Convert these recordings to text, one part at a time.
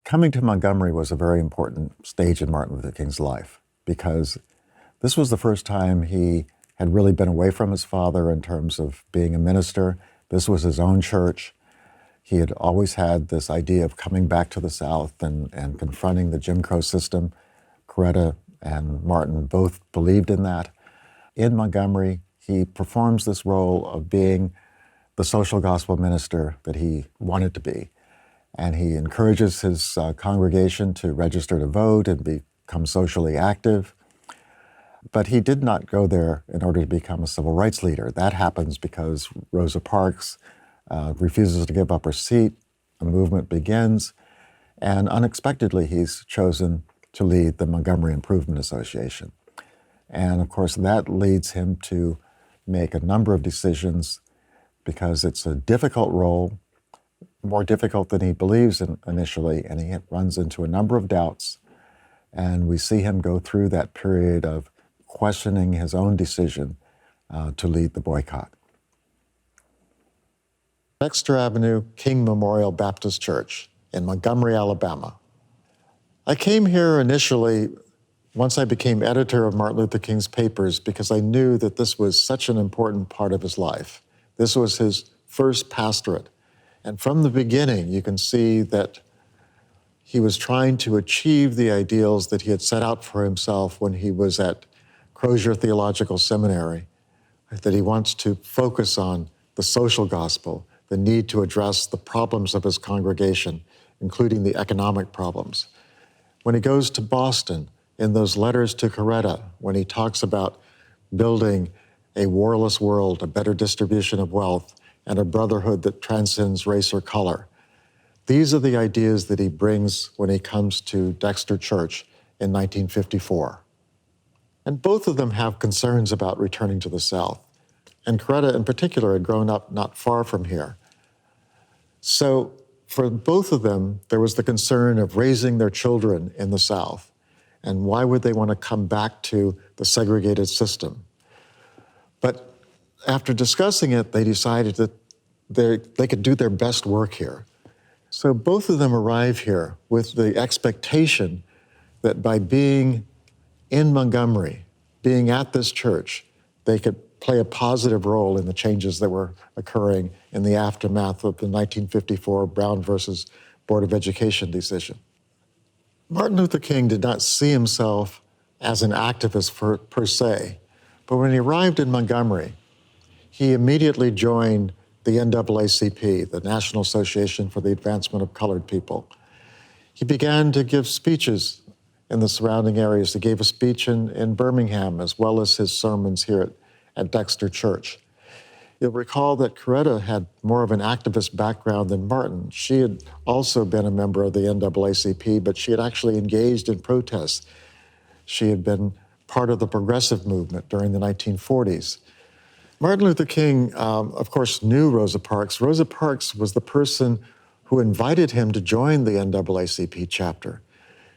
Coming to Montgomery was a very important stage in Martin Luther King's life because this was the first time he had really been away from his father in terms of being a minister. This was his own church. He had always had this idea of coming back to the South and confronting the Jim Crow system. Coretta and Martin both believed in that. In Montgomery, he performs this role of being the social gospel minister that he wanted to be. And he encourages his congregation to register to vote and become socially active. But he did not go there in order to become a civil rights leader. That happens because Rosa Parks refuses to give up her seat. A movement begins. And unexpectedly, he's chosen to lead the Montgomery Improvement Association. And of course, that leads him to make a number of decisions because it's a difficult role, more difficult than he believes in initially, and he runs into a number of doubts. And we see him go through that period of questioning his own decision to lead the boycott. Dexter Avenue King Memorial Baptist Church in Montgomery, Alabama. I came here initially once I became editor of Martin Luther King's papers because I knew that this was such an important part of his life. This was his first pastorate. And from the beginning, you can see that he was trying to achieve the ideals that he had set out for himself when he was at Crozier Theological Seminary, that he wants to focus on the social gospel, the need to address the problems of his congregation, including the economic problems. When he goes to Boston, in those letters to Coretta, when he talks about building a warless world, a better distribution of wealth, and a brotherhood that transcends race or color. These are the ideas that he brings when he comes to Dexter Church in 1954. And both of them have concerns about returning to the South. And Coretta in particular had grown up not far from here. So for both of them, there was the concern of raising their children in the South. And why would they want to come back to the segregated system? But after discussing it, they decided that they could do their best work here. So both of them arrive here with the expectation that by being in Montgomery, being at this church, they could play a positive role in the changes that were occurring in the aftermath of the 1954 Brown versus Board of Education decision. Martin Luther King did not see himself as an activist per se, but when he arrived in Montgomery, he immediately joined the NAACP, the National Association for the Advancement of Colored People. He began to give speeches in the surrounding areas. He gave a speech in Birmingham, as well as his sermons here at Dexter Church. You'll recall that Coretta had more of an activist background than Martin. She had also been a member of the NAACP, but she had actually engaged in protests. She had been part of the progressive movement during the 1940s. Martin Luther King, of course, knew Rosa Parks. Rosa Parks was the person who invited him to join the NAACP chapter.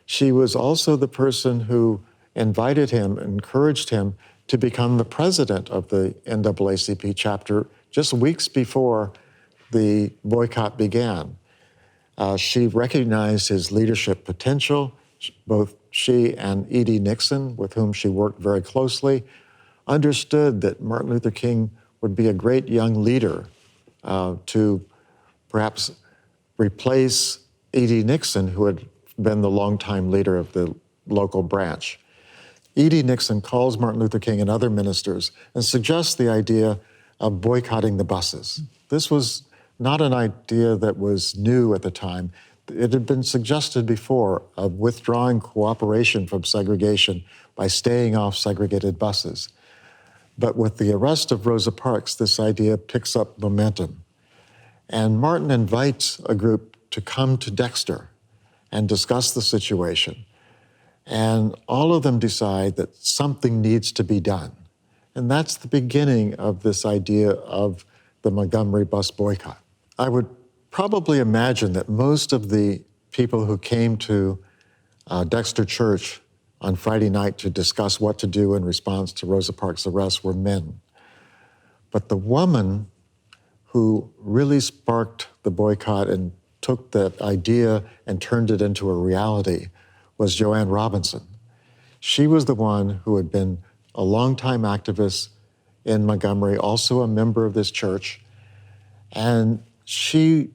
She was also the person who invited him, encouraged him to become the president of the NAACP chapter just weeks before the boycott began. She recognized his leadership potential. Both she and E.D. Nixon, with whom she worked very closely, understood that Martin Luther King would be a great young leader to perhaps replace E.D. Nixon, who had been the longtime leader of the local branch. E.D. Nixon calls Martin Luther King and other ministers and suggests the idea of boycotting the buses. This was not an idea that was new at the time. It had been suggested before of withdrawing cooperation from segregation by staying off segregated buses. But with the arrest of Rosa Parks, this idea picks up momentum. And Martin invites a group to come to Dexter and discuss the situation. And all of them decide that something needs to be done. And that's the beginning of this idea of the Montgomery bus boycott. I would probably imagine that most of the people who came to Dexter Church on Friday night to discuss what to do in response to Rosa Parks' arrest were men. But the woman who really sparked the boycott and took that idea and turned it into a reality was Joanne Robinson. She was the one who had been a longtime activist in Montgomery, also a member of this church, and she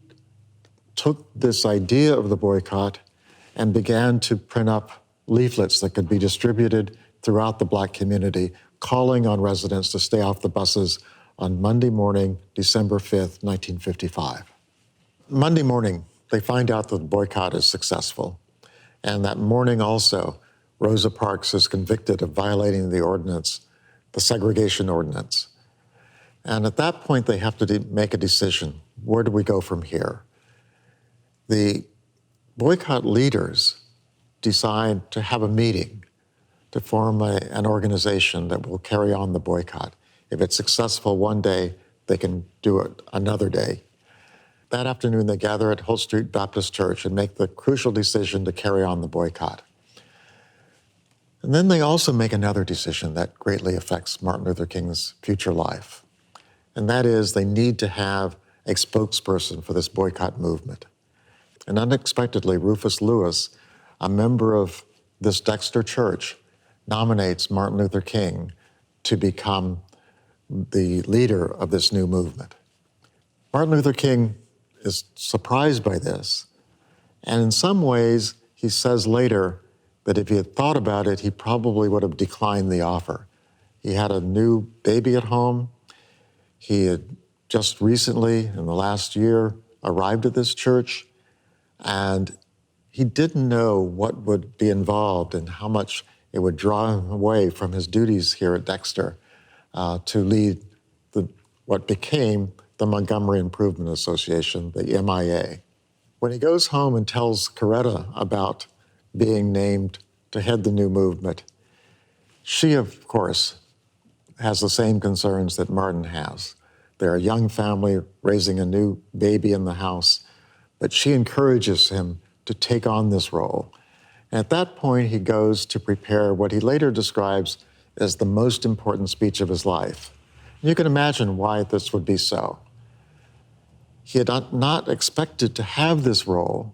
took this idea of the boycott and began to print up leaflets that could be distributed throughout the Black community, calling on residents to stay off the buses on Monday morning, December 5th, 1955. Monday morning, they find out that the boycott is successful. And that morning also, Rosa Parks is convicted of violating the ordinance, the segregation ordinance. And at that point, they have to make a decision. Where do we go from here? The boycott leaders decide to have a meeting to form an organization that will carry on the boycott. If it's successful one day, they can do it another day. That afternoon, they gather at Holt Street Baptist Church and make the crucial decision to carry on the boycott. And then they also make another decision that greatly affects Martin Luther King's future life. And that is they need to have a spokesperson for this boycott movement. And unexpectedly, Rufus Lewis, a member of this Dexter church, nominates Martin Luther King to become the leader of this new movement. Martin Luther King is surprised by this, and in some ways, he says later that if he had thought about it, he probably would have declined the offer. He had a new baby at home. He had just recently, in the last year, arrived at this church, and he didn't know what would be involved and how much it would draw him away from his duties here at Dexter to lead what became the Montgomery Improvement Association, the MIA. When he goes home and tells Coretta about being named to head the new movement, she, of course, has the same concerns that Martin has. They're a young family raising a new baby in the house, but she encourages him to take on this role. And at that point, he goes to prepare what he later describes as the most important speech of his life. You can imagine why this would be so. He had not expected to have this role,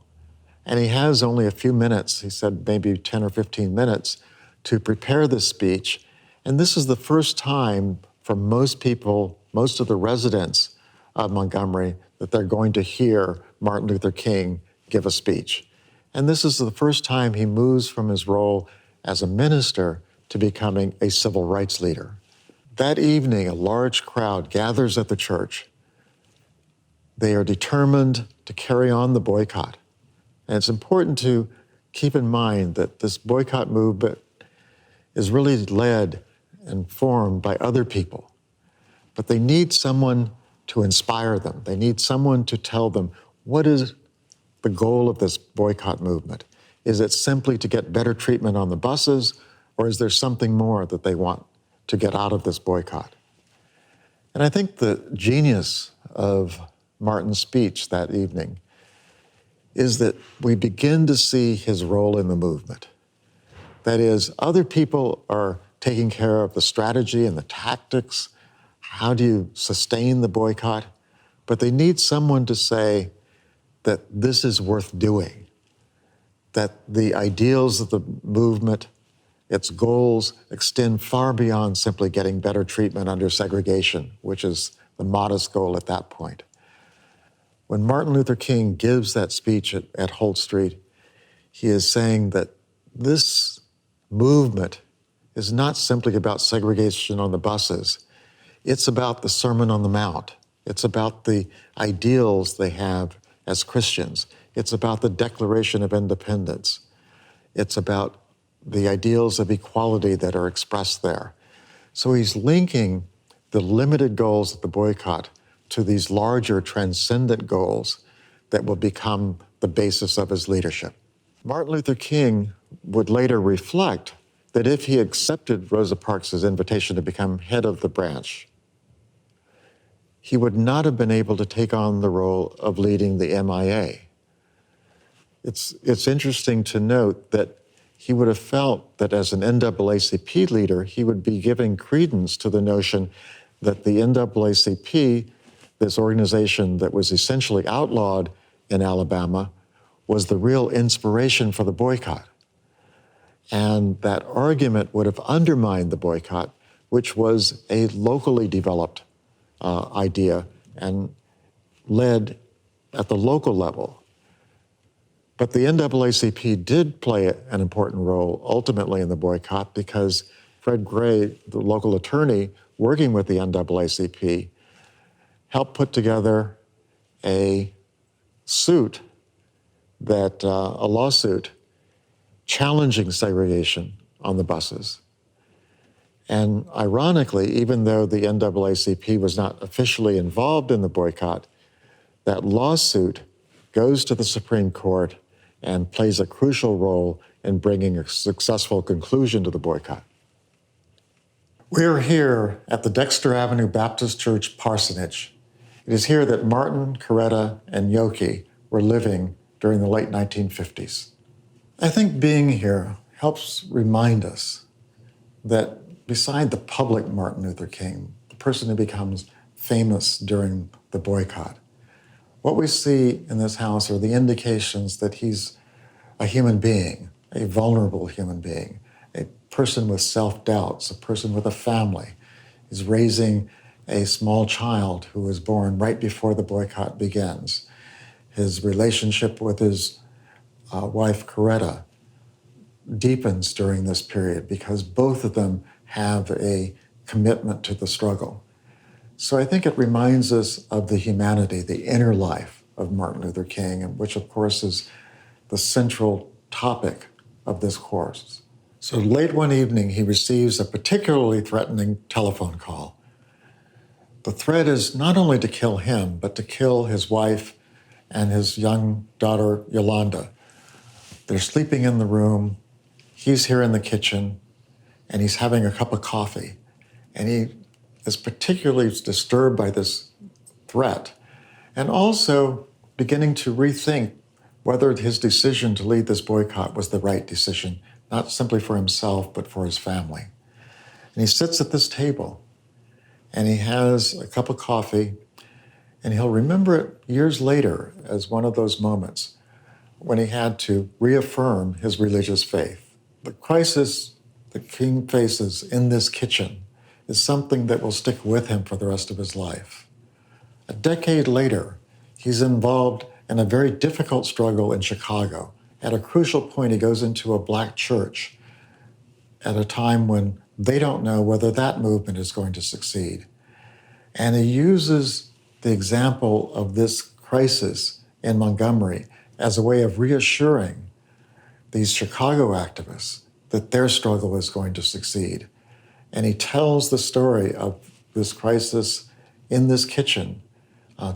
and he has only a few minutes, he said maybe 10 or 15 minutes, to prepare this speech. And this is the first time for most people, most of the residents of Montgomery, that they're going to hear Martin Luther King give a speech. And this is the first time he moves from his role as a minister to becoming a civil rights leader. That evening, a large crowd gathers at the church. They are determined to carry on the boycott. And it's important to keep in mind that this boycott movement is really led and formed by other people. But they need someone to inspire them. They need someone to tell them, what is the goal of this boycott movement? Is it simply to get better treatment on the buses, or is there something more that they want to get out of this boycott? And I think the genius of Martin's speech that evening is that we begin to see his role in the movement. That is, other people are taking care of the strategy and the tactics. How do you sustain the boycott? But they need someone to say that this is worth doing, that the ideals of the movement, its goals, extend far beyond simply getting better treatment under segregation, which is the modest goal at that point. When Martin Luther King gives that speech at Holt Street, he is saying that this movement is not simply about segregation on the buses. It's about the Sermon on the Mount. It's about the ideals they have as Christians. It's about the Declaration of Independence. It's about the ideals of equality that are expressed there. So he's linking the limited goals of the boycott to these larger transcendent goals that will become the basis of his leadership. Martin Luther King would later reflect that if he accepted Rosa Parks' invitation to become head of the branch, he would not have been able to take on the role of leading the MIA. It's interesting to note that he would have felt that as an NAACP leader, he would be giving credence to the notion that the NAACP, this organization that was essentially outlawed in Alabama was the real inspiration for the boycott. And that argument would have undermined the boycott, which was a locally developed idea and led at the local level. But the NAACP did play an important role ultimately in the boycott because Fred Gray, the local attorney working with the NAACP, helped put together a lawsuit challenging segregation on the buses. And ironically, even though the NAACP was not officially involved in the boycott, that lawsuit goes to the Supreme Court and plays a crucial role in bringing a successful conclusion to the boycott. We're here at the Dexter Avenue Baptist Church parsonage. It is here that Martin, Coretta, and Yoki were living during the late 1950s. I think being here helps remind us that beside the public Martin Luther King, the person who becomes famous during the boycott, what we see in this house are the indications that he's a human being, a vulnerable human being, a person with self-doubts, a person with a family. He's raising a small child who was born right before the boycott begins. His relationship with his wife, Coretta, deepens during this period because both of them have a commitment to the struggle. So I think it reminds us of the humanity, the inner life of Martin Luther King, which of course is the central topic of this course. So late one evening, he receives a particularly threatening telephone call. The threat is not only to kill him, but to kill his wife and his young daughter, Yolanda. They're sleeping in the room. He's here in the kitchen, and he's having a cup of coffee. And he is particularly disturbed by this threat, and also beginning to rethink whether his decision to lead this boycott was the right decision, not simply for himself, but for his family. And he sits at this table, and he has a cup of coffee, and he'll remember it years later as one of those moments when he had to reaffirm his religious faith. The crisis that King faces in this kitchen is something that will stick with him for the rest of his life. A decade later, he's involved in a very difficult struggle in Chicago. At a crucial point, he goes into a black church at a time when they don't know whether that movement is going to succeed. And he uses the example of this crisis in Montgomery as a way of reassuring these Chicago activists that their struggle is going to succeed. And he tells the story of this crisis in this kitchen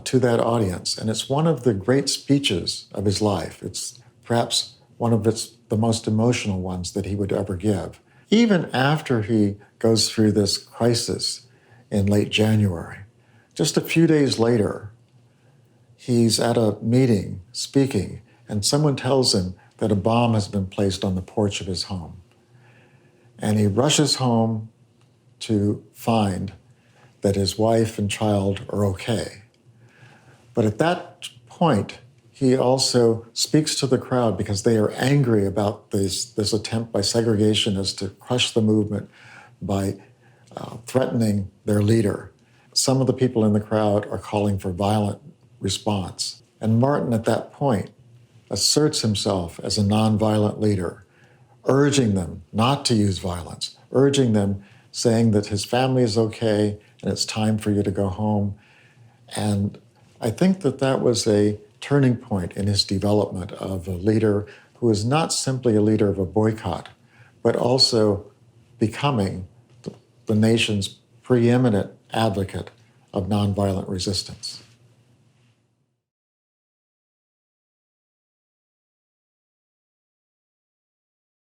to that audience. And it's one of the great speeches of his life. It's perhaps one of the most emotional ones that he would ever give. Even after he goes through this crisis in late January, just a few days later, he's at a meeting speaking, and someone tells him that a bomb has been placed on the porch of his home. And he rushes home to find that his wife and child are okay. But at that point, he also speaks to the crowd because they are angry about this attempt by segregationists to crush the movement by threatening their leader. Some of the people in the crowd are calling for violent response. And Martin, at that point, asserts himself as a nonviolent leader, urging them not to use violence, urging them, saying that his family is okay and it's time for you to go home. And I think that that was a turning point in his development of a leader who is not simply a leader of a boycott, but also becoming the nation's preeminent advocate of nonviolent resistance.